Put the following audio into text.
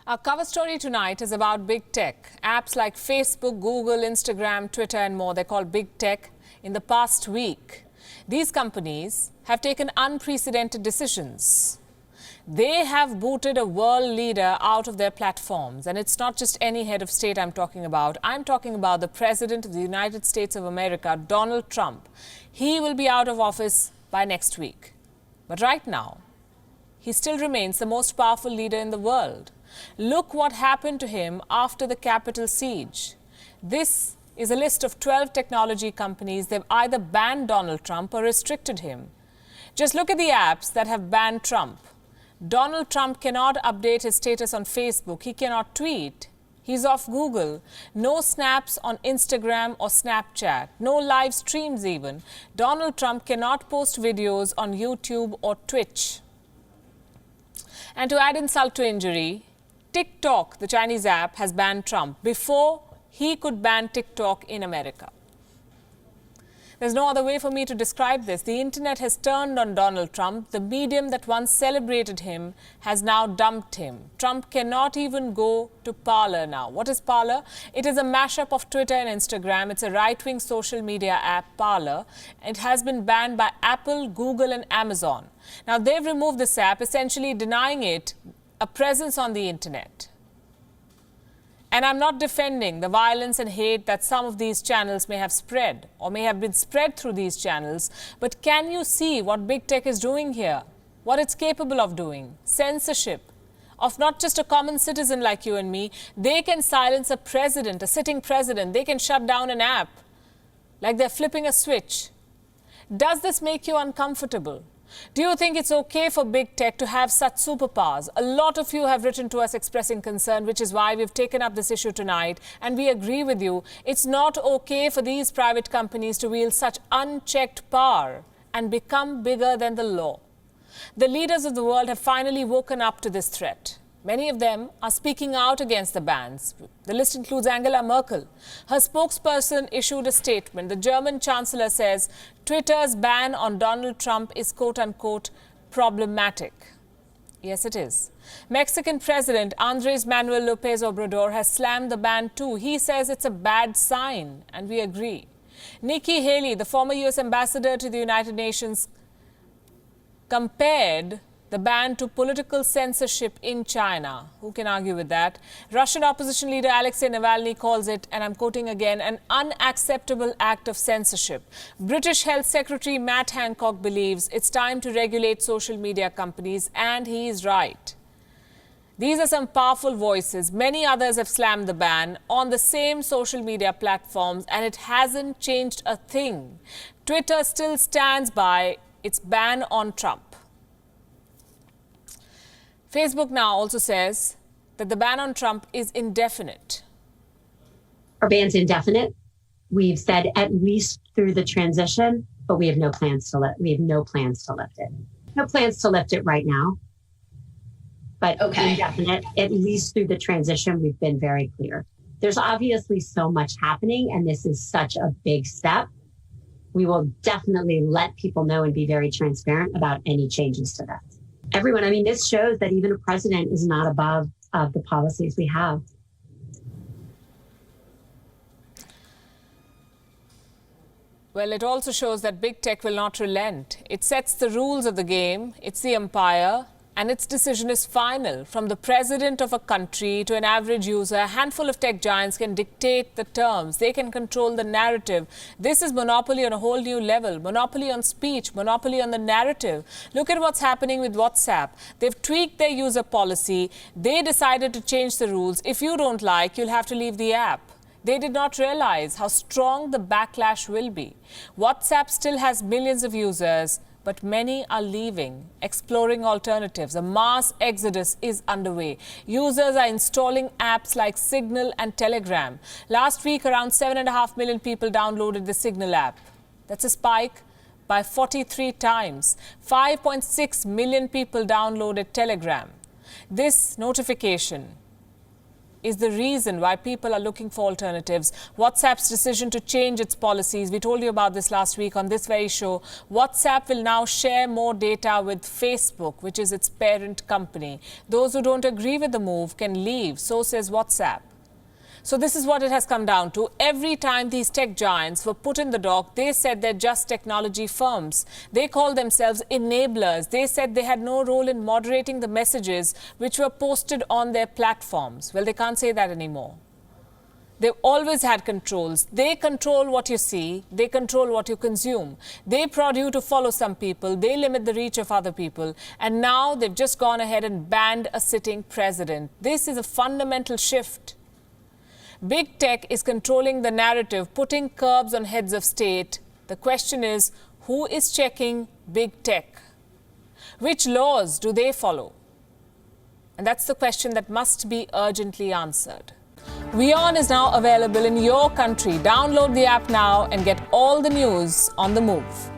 Our cover story tonight is about big tech. Apps like Facebook, Google, Instagram, Twitter and more, they're called big tech. In the past week, these companies have taken unprecedented decisions. They have booted a world leader out of their platforms. And it's not just any head of state I'm talking about. I'm talking about the President of the United States of America, Donald Trump. He will be out of office by next week. But right now, he still remains the most powerful leader in the world. Look what happened to him after the Capitol siege. This is a list of 12 technology companies. They've either banned Donald Trump or restricted him. Just look at the apps that have banned Trump. Donald Trump cannot update his status on Facebook. He cannot tweet. He's off Google. No snaps on Instagram or Snapchat. No live streams even. Donald Trump cannot post videos on YouTube or Twitch. And to add insult to injury, TikTok, the Chinese app, has banned Trump before he could ban TikTok in America. There's no other way for me to describe this. The internet has turned on Donald Trump. The medium that once celebrated him has now dumped him. Trump cannot even go to Parler now. What is Parler? It is a mashup of Twitter and Instagram. It's a right-wing social media app, Parler. It has been banned by Apple, Google and Amazon. Now, they've removed this app, essentially denying it a presence on the internet. And I'm not defending the violence and hate that some of these channels may have spread or may have been spread through these channels. But can you see what big tech is doing here? What it's capable of doing? Censorship of not just a common citizen like you and me. They can silence a president, a sitting president. They can shut down an app like they're flipping a switch. Does this make you uncomfortable? Do you think it's okay for big tech to have such superpowers? A lot of you have written to us expressing concern, which is why we've taken up this issue tonight. And we agree with you. It's not okay for these private companies to wield such unchecked power and become bigger than the law. The leaders of the world have finally woken up to this threat. Many of them are speaking out against the bans. The list includes Angela Merkel. Her spokesperson issued a statement. The German Chancellor says Twitter's ban on Donald Trump is quote-unquote problematic. Yes, it is. Mexican President Andrés Manuel López Obrador has slammed the ban too. He says it's a bad sign, and we agree. Nikki Haley, the former U.S. ambassador to the United Nations, compared the ban to political censorship in China. Who can argue with that? Russian opposition leader Alexei Navalny calls it, and I'm quoting again, an unacceptable act of censorship. British Health Secretary Matt Hancock believes it's time to regulate social media companies, and he is right. These are some powerful voices. Many others have slammed the ban on the same social media platforms, and it hasn't changed a thing. Twitter still stands by its ban on Trump. Facebook now also says that the ban on Trump is indefinite. Our ban's indefinite. We've said at least through the transition, but we have no plans to lift it. No plans to lift it right now. But indefinite, at least through the transition, we've been very clear. There's obviously so much happening, and this is such a big step. We will definitely let people know and be very transparent about any changes to that. Everyone, I mean, this shows that even a president is not above the policies we have. Well, it also shows that big tech will not relent. It sets the rules of the game. It's the umpire, and its decision is final. From the president of a country to an average user, a handful of tech giants can dictate the terms. They can control the narrative. This is monopoly on a whole new level. Monopoly on speech, monopoly on the narrative. Look at what's happening with WhatsApp. They've tweaked their user policy. They decided to change the rules. If you don't like, you'll have to leave the app. They did not realize how strong the backlash will be. WhatsApp still has millions of users, but many are leaving, exploring alternatives. A mass exodus is underway. Users are installing apps like Signal and Telegram. Last week, around 7.5 million people downloaded the Signal app. That's a spike by 43 times. 5.6 million people downloaded Telegram. This notification is the reason why people are looking for alternatives. WhatsApp's decision to change its policies, we told you about this last week on this very show. WhatsApp will now share more data with Facebook, which is its parent company. Those who don't agree with the move can leave, so says WhatsApp. So this is what it has come down to. Every time these tech giants were put in the dock, they said they're just technology firms. They call themselves enablers. They said they had no role in moderating the messages which were posted on their platforms. Well, they can't say that anymore. They've always had controls. They control what you see. They control what you consume. They prod you to follow some people. They limit the reach of other people. And now they've just gone ahead and banned a sitting president. This is a fundamental shift. Big tech is controlling the narrative, putting curbs on heads of state. The question is, who is checking big tech? Which laws do they follow? And that's the question that must be urgently answered. WION is now available in your country. Download the app now and get all the news on the move.